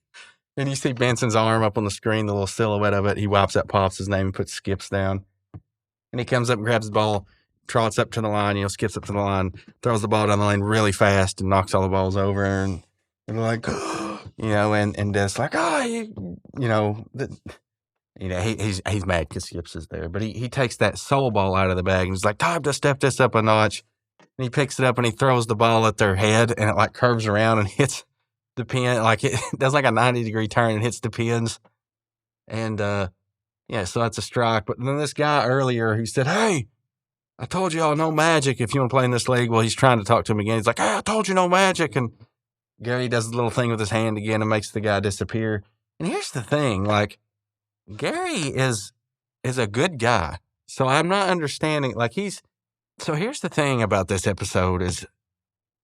And you see Benson's arm up on the screen, the little silhouette of it. He wipes out Pops' name and puts Skips down. And he comes up and grabs the ball, trots up to the line, Skips up to the line, throws the ball down the lane really fast and knocks all the balls over. And they're like, and Death's like, he's mad because Skips is there. But he takes that soul ball out of the bag and he's like, "Time to step this up a notch." And he picks it up and he throws the ball at their head, and it like curves around and hits the pin. Like it does like a 90-degree turn and hits the pins. And so that's a strike. But then this guy earlier who said, "Hey, I told y'all no magic if you want to play in this league." Well, he's trying to talk to him again. He's like, "Hey, I told you no magic." And Gary does the little thing with his hand again and makes the guy disappear. And here's the thing, like, Gary is a good guy. So I'm not understanding, so here's the thing about this episode is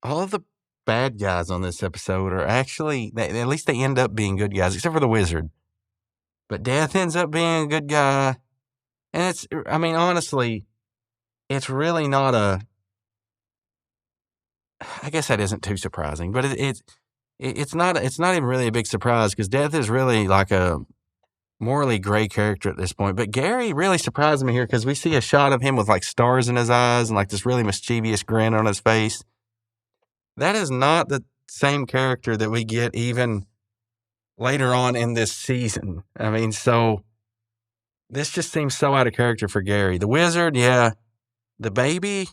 all of the bad guys on this episode are actually, at least they end up being good guys, except for the Wizard. But Death ends up being a good guy. And honestly, it's really not I guess that isn't too surprising, but it's not even really a big surprise because Death is really like a morally gray character at this point. But Gary really surprised me here because we see a shot of him with like stars in his eyes and like this really mischievous grin on his face. That is not the same character that we get even later on in this season. So this just seems so out of character for Gary. The Wizard, yeah. The baby,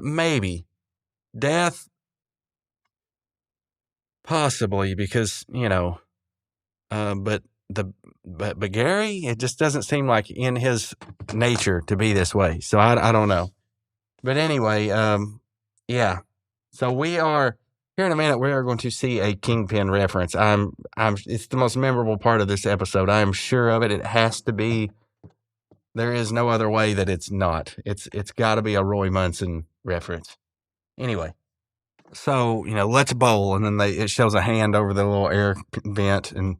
maybe. Death, possibly, because, but Gary, it just doesn't seem like in his nature to be this way. So I don't know. But anyway, yeah. So we are, here in a minute, we are going to see a Kingpin reference. It's the most memorable part of this episode. I am sure of it. It has to be. There is no other way that it's not. It's got to be a Roy Munson reference. Anyway, so, let's bowl. And then it shows a hand over the little air vent, and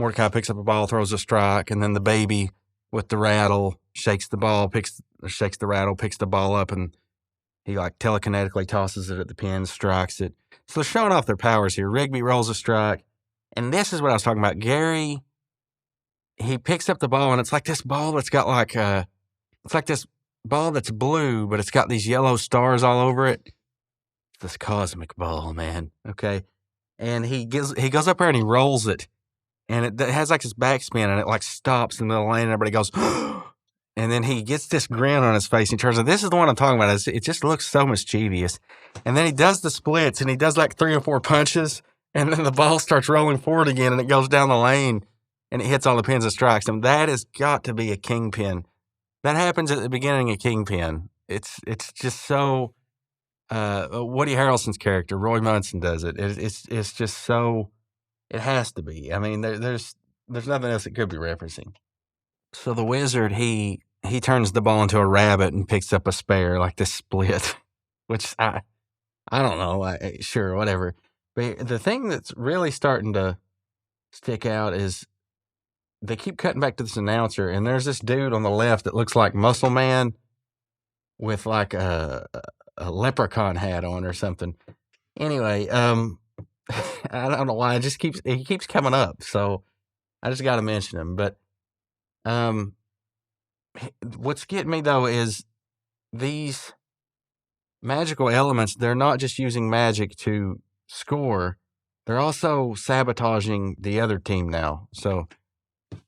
Mordecai picks up a ball, throws a strike, and then the baby with the rattle shakes the rattle, picks the ball up, and he like telekinetically tosses it at the pin, strikes it. So they're showing off their powers here. Rigby rolls a strike, and this is what I was talking about. Gary, he picks up the ball, and it's like this ball that's got like it's like this ball that's blue, but it's got these yellow stars all over it. This cosmic ball, man. Okay, and he goes up there and he rolls it, and it has like this backspin, and it like stops in the middle of the lane, and everybody goes, and then he gets this grin on his face. And he turns out, this is the one I'm talking about. It just looks so mischievous. And then he does the splits, and he does like 3 or 4 punches, and then the ball starts rolling forward again, and it goes down the lane, and it hits all the pins and strikes him. That has got to be a Kingpin. That happens at the beginning of Kingpin. It's just so. Woody Harrelson's character, Roy Munson, does it. It's just so. It has to be. I mean, there's nothing else it could be referencing. So the wizard, he turns the ball into a rabbit and picks up a spare, like this split, which I don't know. Sure, whatever. But the thing that's really starting to stick out is they keep cutting back to this announcer, and there's this dude on the left that looks like Muscle Man with like a leprechaun hat on or something. Anyway, I don't know why he keeps coming up, so I just got to mention him. But what's getting me though is these magical elements. They're not just using magic to score; they're also sabotaging the other team now. So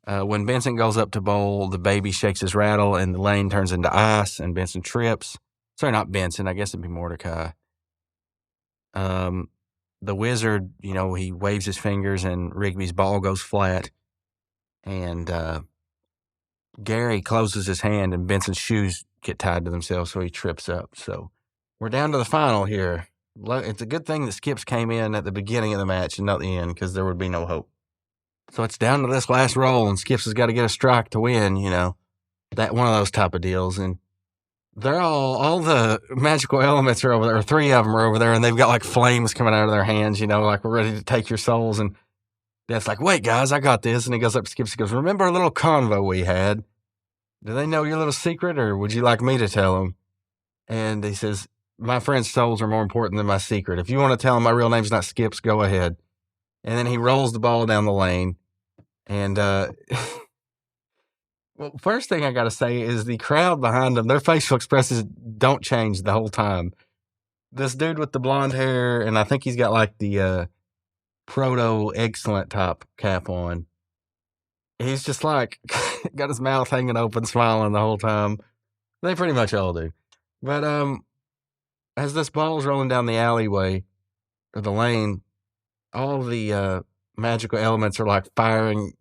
when Benson goes up to bowl, the baby shakes his rattle, and the lane turns into ice, and Benson trips. Sorry, not Benson. I guess it'd be Mordecai. The wizard, he waves his fingers, and Rigby's ball goes flat. And Gary closes his hand, and Benson's shoes get tied to themselves, so he trips up. So we're down to the final here. It's a good thing that Skips came in at the beginning of the match and not the end, because there would be no hope. So it's down to this last roll, and Skips has got to get a strike to win, that one of those type of deals. And they're all the magical elements are over there, or 3 of them are over there, and they've got like flames coming out of their hands, like we're ready to take your souls. And Death's like, wait, guys, I got this. And he goes up to Skips and goes, remember a little convo we had? Do they know your little secret, or would you like me to tell them? And he says, my friend's souls are more important than my secret. If you want to tell them my real name's not Skips, go ahead. And then he rolls the ball down the lane. And, well, first thing I got to say is the crowd behind them, their facial expressions don't change the whole time. This dude with the blonde hair, and I think he's got like the proto-excellent top cap on. He's just like, got his mouth hanging open, smiling the whole time. They pretty much all do. But as this ball's rolling down the alleyway, or the lane, all the magical elements are like firing,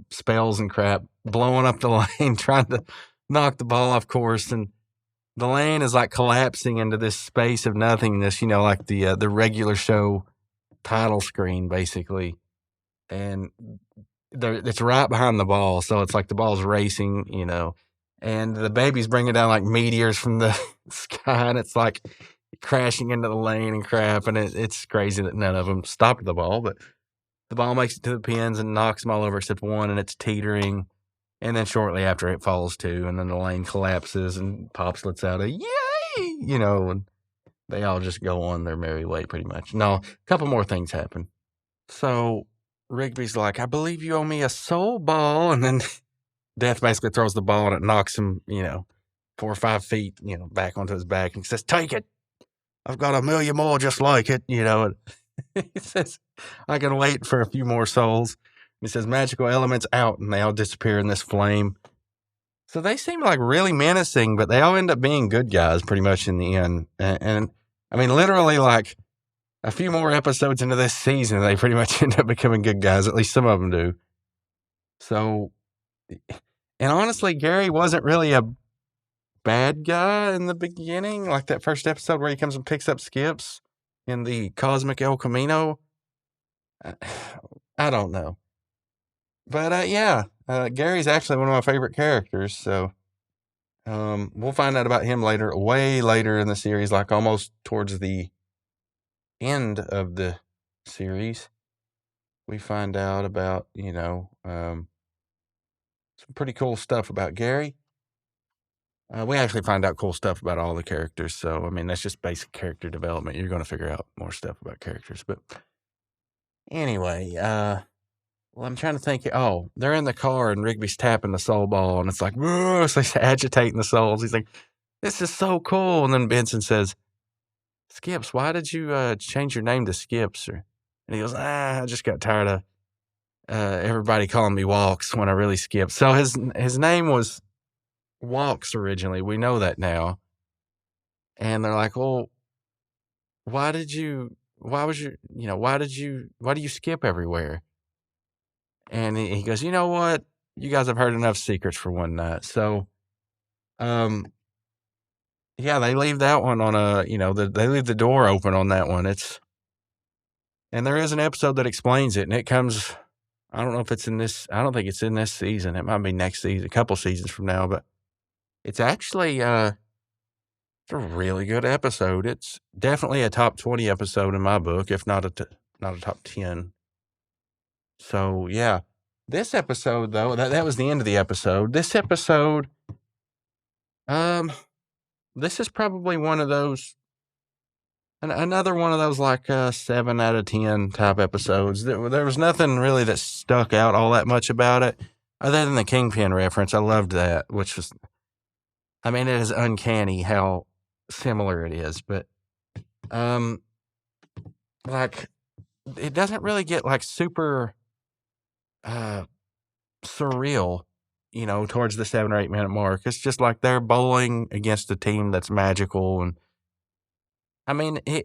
spells and crap, blowing up the lane, trying to knock the ball off course. And the lane is like collapsing into this space of nothingness, like the regular show title screen, basically. And it's right behind the ball. So it's like the ball's racing, and the baby's bringing down like meteors from the sky, and it's like crashing into the lane and crap. And it's crazy that none of them stopped the ball, but the ball makes it to the pins and knocks them all over except one, and it's teetering. And then shortly after it falls too, and then the lane collapses, and Pops lets out a yay, and they all just go on their merry way pretty much. No, a couple more things happen. So Rigby's like, I believe you owe me a soul ball. And then Death basically throws the ball, and it knocks him, 4 or 5 feet, back onto his back, and he says, take it. I've got 1 million more just like it, and he says, I can wait for a few more souls. He says, magical elements out, and they all disappear in this flame. So they seem like really menacing, but they all end up being good guys pretty much in the end. And I mean, literally like a few more episodes into this season, they pretty much end up becoming good guys. At least some of them do. So, and honestly, Gary wasn't really a bad guy in the beginning. Like that first episode where he comes and picks up Skips in the Cosmic El Camino. I don't know. But Gary's actually one of my favorite characters. So we'll find out about him later, way later in the series, like almost towards the end of the series. we find out about, some pretty cool stuff about Gary. We actually find out cool stuff about all the characters. So, I mean, that's just basic character development. You're going to figure out more stuff about characters. But anyway, well, I'm trying to think. Oh, they're in the car and Rigby's tapping the soul ball and it's like, so he's agitating the souls. He's like, this is so cool. And then Benson says, Skips, why did you change your name to Skips? And he goes, I just got tired of everybody calling me Walks when I really skipped. So his name was Walks originally. We know that now. And they're like, well, why do you skip everywhere? And he goes, you know what? You guys have heard enough secrets for one night. So, yeah, they leave that one on they leave the door open on that one. And there is an episode that explains it, and it comes, I don't know if it's in this, I don't think it's in this season. It might be next season, a couple seasons from now, but it's actually, it's a really good episode. It's definitely a top 20 episode in my book, if not a top 10. So, yeah. This episode, though, that was the end of the episode. This episode, this is probably one of those, another one of those like 7 out of 10 type episodes. There was nothing really that stuck out all that much about it, other than the Kingpin reference. I loved that, which was, I mean, it is uncanny how similar it is, but like it doesn't really get like super surreal, towards the 7 or 8 minute mark. It's just like they're bowling against a team that's magical. And I mean, I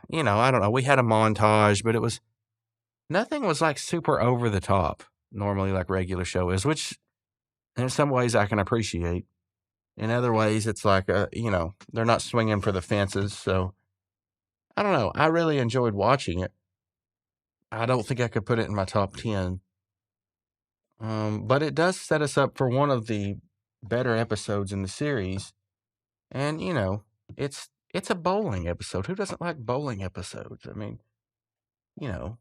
don't know. We had a montage, but nothing was like super over the top, normally like regular show is, which in some ways I can appreciate. In other ways, it's like, they're not swinging for the fences. So I don't know. I really enjoyed watching it. I don't think I could put it in my top 10. But it does set us up for one of the better episodes in the series. And, it's a bowling episode. Who doesn't like bowling episodes? I mean, The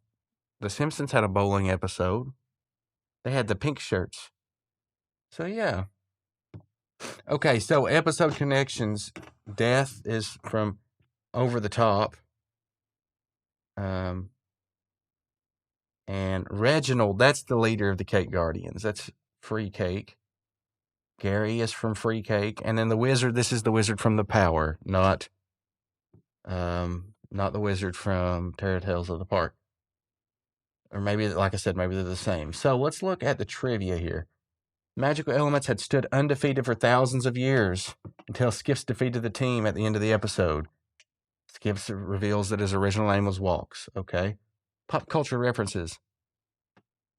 Simpsons had a bowling episode. They had the pink shirts. So, yeah. Okay, so episode connections. Death is from Over the Top. And Reginald, that's the leader of the Cake Guardians. That's Free Cake. Gary is from Free Cake. And then the wizard, this is the wizard from The Power, not the wizard from Terror Tales of the Park. Or maybe, like I said, maybe they're the same. So let's look at the trivia here. Magical elements had stood undefeated for thousands of years until Skips defeated the team at the end of the episode. Skips reveals that his original name was Walks. Okay. Pop culture references.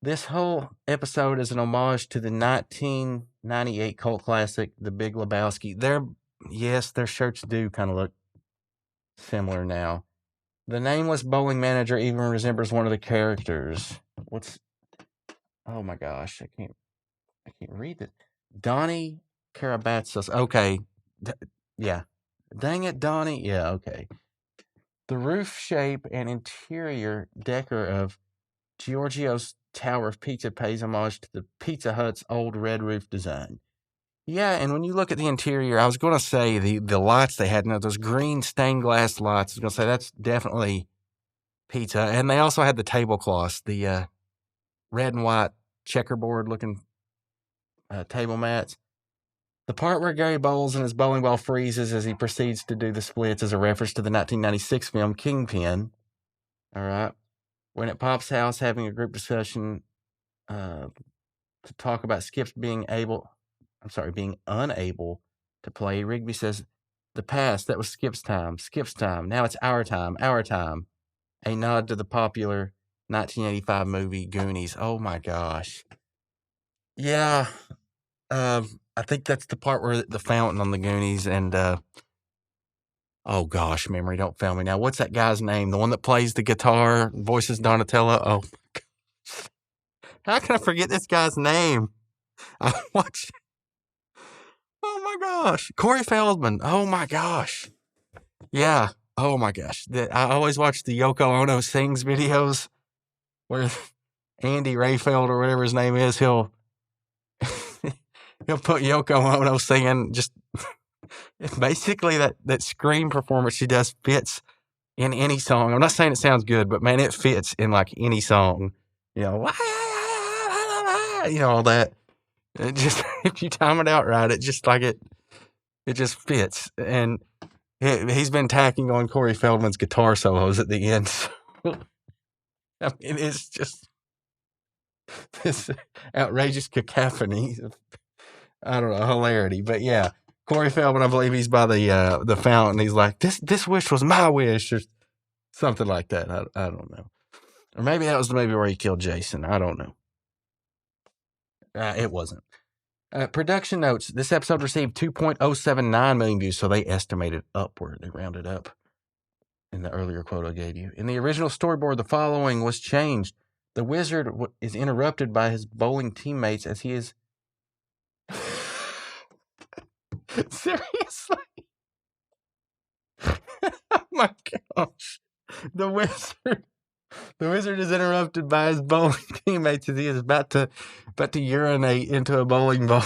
This whole episode is an homage to the 1998 cult classic, The Big Lebowski. Their shirts do kind of look similar now. The nameless bowling manager even resembles one of the characters. Oh my gosh, I can't read it. Donnie Karabatsos. Okay. Yeah. Dang it, Donnie. Yeah, okay. The roof shape and interior decor of Giorgio's Tower of Pizza pays homage to the Pizza Hut's old red roof design. Yeah, and when you look at the interior, I was going to say the lights they had, those green stained glass lights, I was going to say that's definitely pizza. And they also had the tablecloths, the red and white checkerboard looking table mats. The part where Gary bowls and his bowling ball freezes as he proceeds to do the splits is a reference to the 1996 film Kingpin. All right. When at Pop's house having a group discussion to talk about Skips being unable to play, Rigby says, the past, that was Skip's time. Now it's our time. A nod to the popular 1985 movie Goonies. Oh my gosh. Yeah. I think that's the part where the fountain on the Goonies and, oh gosh, memory, don't fail me now. What's that guy's name? The one that plays the guitar, voices Donatello? Oh, how can I forget this guy's name? I watched. Oh my gosh. Corey Feldman. Oh my gosh. Yeah. Oh my gosh. I always watch the Yoko Ono Sings videos where Andy Rayfeld or whatever his name is, he'll put Yoko Ono singing. Just basically that scream performance she does fits in any song. I'm not saying it sounds good, but man, it fits in like any song. You know, all that. It just, if you time it out right, it just like it just fits. And he's been tacking on Corey Feldman's guitar solos at the end. So, I mean, it's just this outrageous cacophony of, I don't know, hilarity. But yeah, Corey Feldman, I believe he's by the fountain. He's like, this wish was my wish, or something like that. I don't know. Or maybe that was the movie where he killed Jason. I don't know. It wasn't. Production notes. This episode received 2.079 million views, so they estimated upward. They rounded up in the earlier quote I gave you. In the original storyboard, the following was changed. The wizard is interrupted by his bowling teammates as he is... Seriously? Oh my gosh. The wizard is interrupted by his bowling teammates as he is about to urinate into a bowling ball.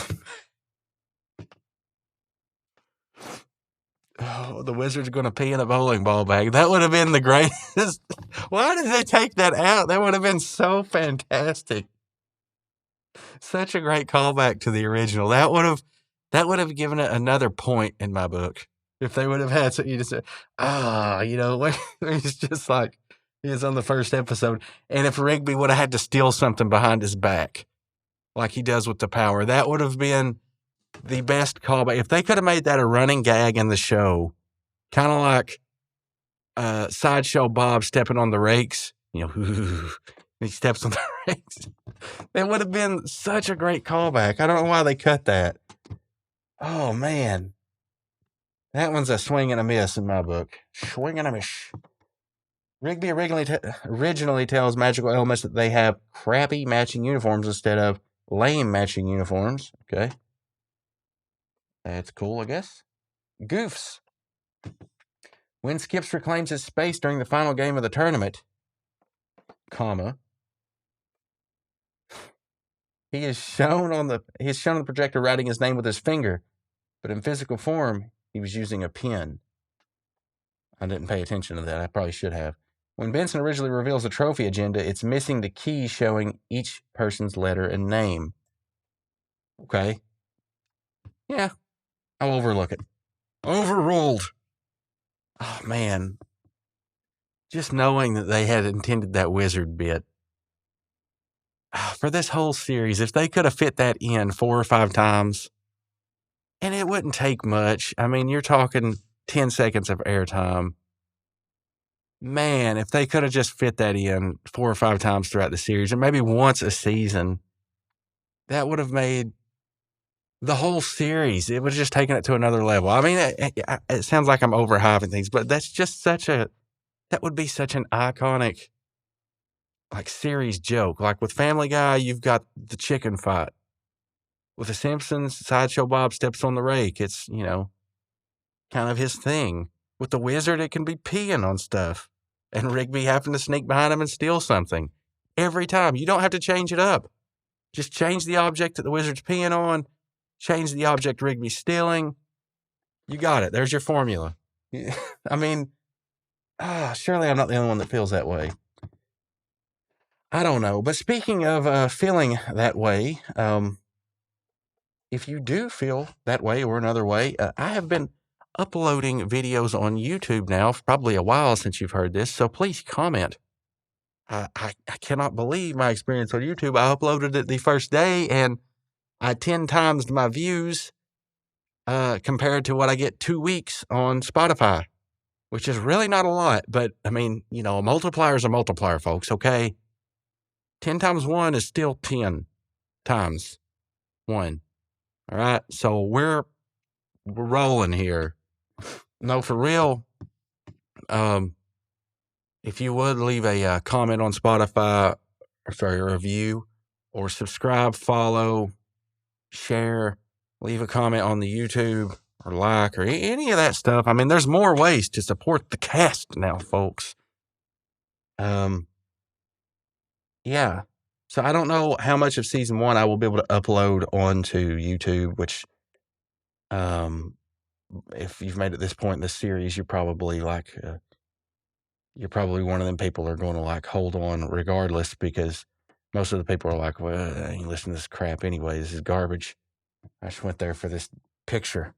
Oh, the wizard's going to pee in a bowling ball bag. That would have been the greatest. Why did they take that out? That would have been so fantastic. Such a great callback to the original. That would have given it another point in my book. If they would have had something, you just said, it's just like he is on the first episode. And if Rigby would have had to steal something behind his back, like he does with the power, that would have been the best callback. If they could have made that a running gag in the show, kind of like Sideshow Bob stepping on the rakes, he steps on the rakes. That would have been such a great callback. I don't know why they cut that. Oh, man. That one's a swing and a miss in my book. Swing and a miss. Rigby originally tells magical elements that they have crappy matching uniforms instead of lame matching uniforms. Okay. That's cool, I guess. Goofs. When Skips reclaims his space during the final game of the tournament, he is shown on the projector writing his name with his finger, but in physical form, he was using a pen. I didn't pay attention to that. I probably should have. When Benson originally reveals the trophy agenda, it's missing the key showing each person's letter and name. Okay. Yeah, I'll overlook it. Overruled. Oh, man. Just knowing that they had intended that wizard bit. For this whole series, if they could have fit that in 4 or 5 times, and it wouldn't take much. I mean, you're talking 10 seconds of airtime. Man, if they could have just fit that in 4 or 5 times throughout the series, and maybe once a season, that would have made the whole series. It would have just taken it to another level. I mean, it sounds like I'm overhyping things, but that's just that would be such an iconic, like, series joke. Like with Family Guy, you've got the chicken fight. With The Simpsons, Sideshow Bob steps on the rake. It's, kind of his thing. With the wizard, it can be peeing on stuff. And Rigby having to sneak behind him and steal something. Every time. You don't have to change it up. Just change the object that the wizard's peeing on. Change the object Rigby's stealing. You got it. There's your formula. I mean, surely I'm not the only one that feels that way. I don't know. But speaking of feeling that way, if you do feel that way or another way, I have been uploading videos on YouTube now for probably a while since you've heard this, so please comment. I cannot believe my experience on YouTube. I uploaded it the first day, and I 10 times my views compared to what I get 2 weeks on Spotify, which is really not a lot, but, I mean, a multiplier is a multiplier, folks, okay? 10 times 1 is still 10 times 1. All right, so we're rolling here. No, for real. If you would leave a comment on Spotify, a review, or subscribe, follow, share, leave a comment on the YouTube, or like, or any of that stuff. I mean, there's more ways to support the cast now, folks. Yeah. So I don't know how much of season 1 I will be able to upload onto YouTube, which, if you've made it this point in the series, you're probably like, you're probably one of them people that are going to like hold on regardless, because most of the people are like, well, I ain't listening to this crap anyway. This is garbage. I just went there for this picture.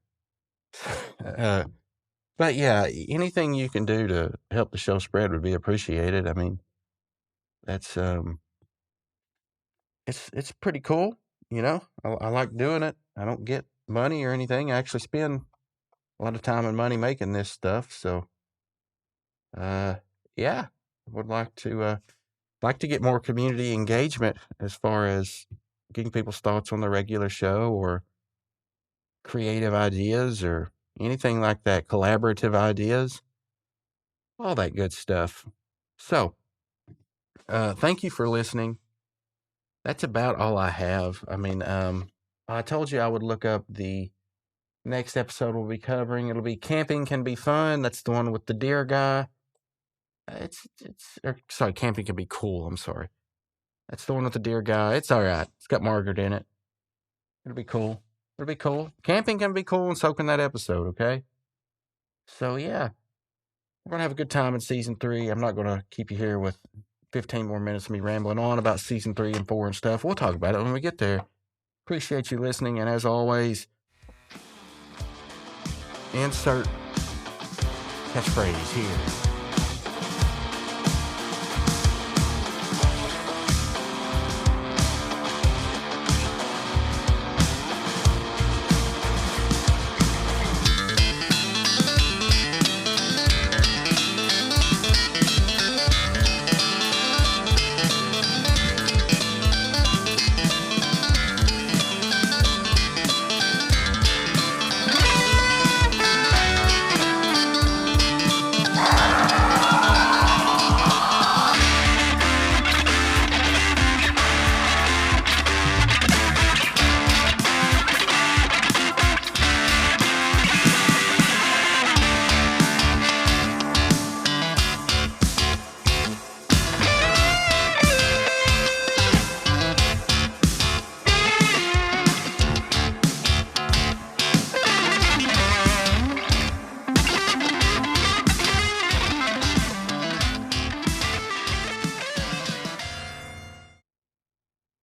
But yeah, anything you can do to help the show spread would be appreciated. I mean, that's, it's pretty cool. You know, I like doing it. I don't get money or anything. I actually spend a lot of time and money making this stuff. So, yeah, I would like to get more community engagement as far as getting people's thoughts on the regular show or creative ideas or anything like that, collaborative ideas, all that good stuff. So, thank you for listening. That's about all I have. I mean, I told you I would look up the next episode we'll be covering. It'll be Camping Can Be Fun. That's the one with the deer guy. Sorry, Camping Can Be Cool. I'm sorry. That's the one with the deer guy. It's all right. It's got Margaret in it. It'll be cool. It'll be cool. Camping can be cool, and so can that episode, okay? So, yeah. We're going to have a good time in season 3. I'm not going to keep you here with 15 more minutes of me rambling on about season 3 and 4 and stuff. We'll talk about it when we get there. Appreciate you listening, and as always, insert catchphrase here.